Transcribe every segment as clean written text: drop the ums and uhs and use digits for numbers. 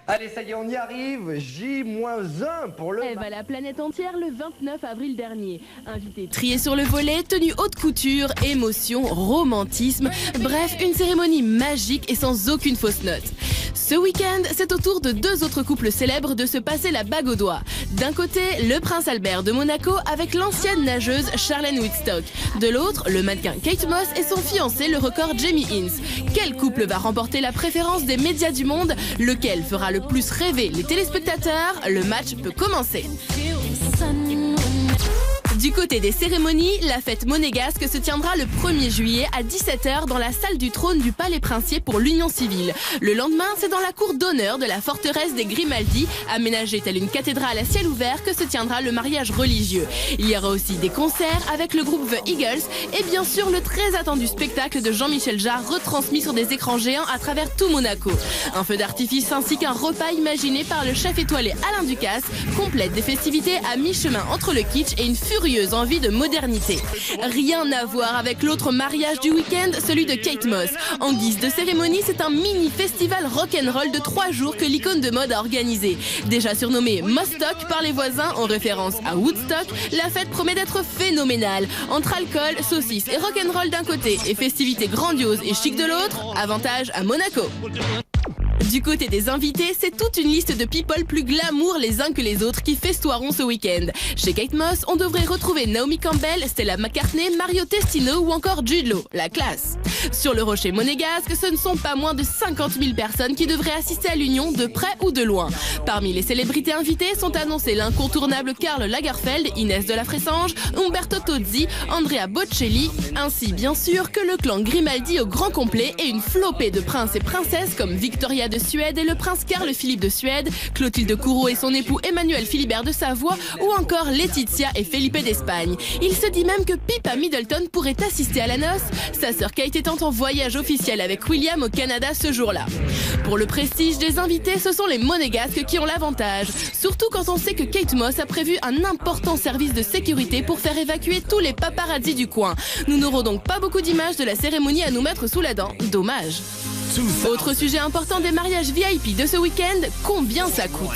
Allez, ça y est, on y arrive. J-1 pour le... Eve à la planète entière le 29 avril dernier. Invité trié sur le volet, tenue haute couture, émotion, romantisme. Bref, une cérémonie magique et sans aucune fausse note. Ce week-end, c'est au tour de deux autres couples célèbres de se passer la bague au doigt. D'un côté, le prince Albert de Monaco avec l'ancienne nageuse Charlène Whitstock. De l'autre, le mannequin Kate Moss et son fiancé, le record Jamie Hinz. Quel couple va remporter la préférence des médias du monde? Lequel fera le plus rêver les téléspectateurs? Le match peut commencer. Du côté des cérémonies, la fête monégasque se tiendra le 1er juillet à 17h dans la salle du trône du Palais Princier pour l'Union civile. Le lendemain, c'est dans la cour d'honneur de la forteresse des Grimaldi, aménagée telle une cathédrale à ciel ouvert, que se tiendra le mariage religieux. Il y aura aussi des concerts avec le groupe The Eagles et bien sûr le très attendu spectacle de Jean-Michel Jarre retransmis sur des écrans géants à travers tout Monaco. Un feu d'artifice ainsi qu'un repas imaginé par le chef étoilé Alain Ducasse complète des festivités à mi-chemin entre le kitsch et une furieuse envie de modernité. Rien à voir avec l'autre mariage du week-end, celui de Kate Moss. En guise de cérémonie, c'est un mini festival rock'n'roll de 3 jours que l'icône de mode a organisé. Déjà surnommé Mostock par les voisins en référence à Woodstock, la fête promet d'être phénoménale. Entre alcool, saucisses et rock'n'roll d'un côté et festivités grandioses et chic de l'autre, avantage à Monaco. Du côté des invités, c'est toute une liste de people plus glamour les uns que les autres qui festoieront ce week-end. Chez Kate Moss, on devrait retrouver Naomi Campbell, Stella McCartney, Mario Testino ou encore Jude Law, la classe. Sur le rocher monégasque, ce ne sont pas moins de 50 000 personnes qui devraient assister à l'union de près ou de loin. Parmi les célébrités invitées sont annoncés l'incontournable Karl Lagerfeld, Inès de la Fressange, Umberto Tozzi, Andrea Bocelli, ainsi bien sûr que le clan Grimaldi au grand complet et une flopée de princes et princesses comme Victoria de Suède et le prince Carl Philippe de Suède, Clotilde Courreau et son époux Emmanuel Philibert de Savoie ou encore Laetitia et Felipe d'Espagne. Il se dit même que Pippa Middleton pourrait assister à la noce, sa sœur Kate étant en voyage officiel avec William au Canada ce jour-là. Pour le prestige des invités, ce sont les monégasques qui ont l'avantage, surtout quand on sait que Kate Moss a prévu un important service de sécurité pour faire évacuer tous les paparazzis du coin. Nous n'aurons donc pas beaucoup d'images de la cérémonie à nous mettre sous la dent, dommage. Autre sujet important des mariages VIP de ce week-end, combien ça coûte?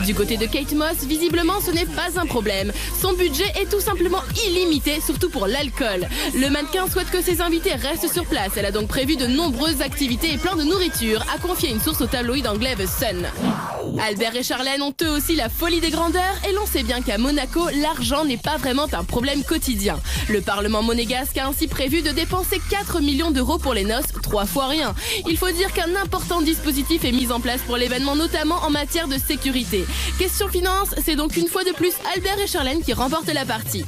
Du côté de Kate Moss, visiblement ce n'est pas un problème. Son budget est tout simplement illimité, surtout pour l'alcool. Le mannequin souhaite que ses invités restent sur place. Elle a donc prévu de nombreuses activités et plein de nourriture, a confié une source au tabloïd anglais The Sun. Albert et Charlène ont eux aussi la folie des grandeurs et l'on sait bien qu'à Monaco, l'argent n'est pas vraiment un problème quotidien. Le Parlement monégasque a ainsi prévu de dépenser 4 millions d'euros pour les noces, 3 fois rien. Il faut dire qu'un important dispositif est mis en place pour l'événement, notamment en matière de sécurité. Question finance, c'est donc une fois de plus Albert et Charlène qui remportent la partie.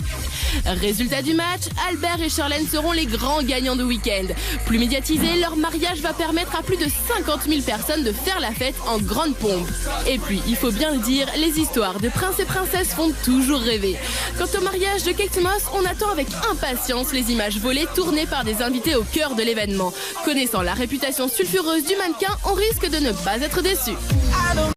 Résultat du match, Albert et Charlène seront les grands gagnants du week-end. Plus médiatisé, leur mariage va permettre à plus de 50 000 personnes de faire la fête en grande pompe. Et puis, il faut bien le dire, les histoires de princes et princesses font toujours rêver. Quant au mariage de Kate Moss, on attend avec impatience les images volées tournées par des invités au cœur de l'événement. Connaissant la réputation sulfureuse du mannequin, on risque de ne pas être déçu.